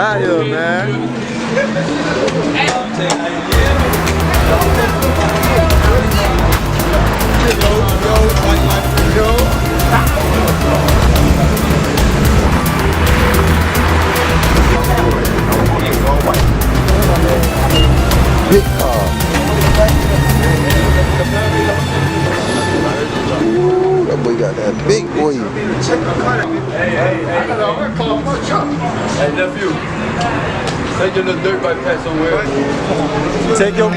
fire, man. Big car. Ooh, that boy got that big boy. Hey, I'm gonna call Punch up. Hey, nephew. Take your little dirt bike pack somewhere. Take your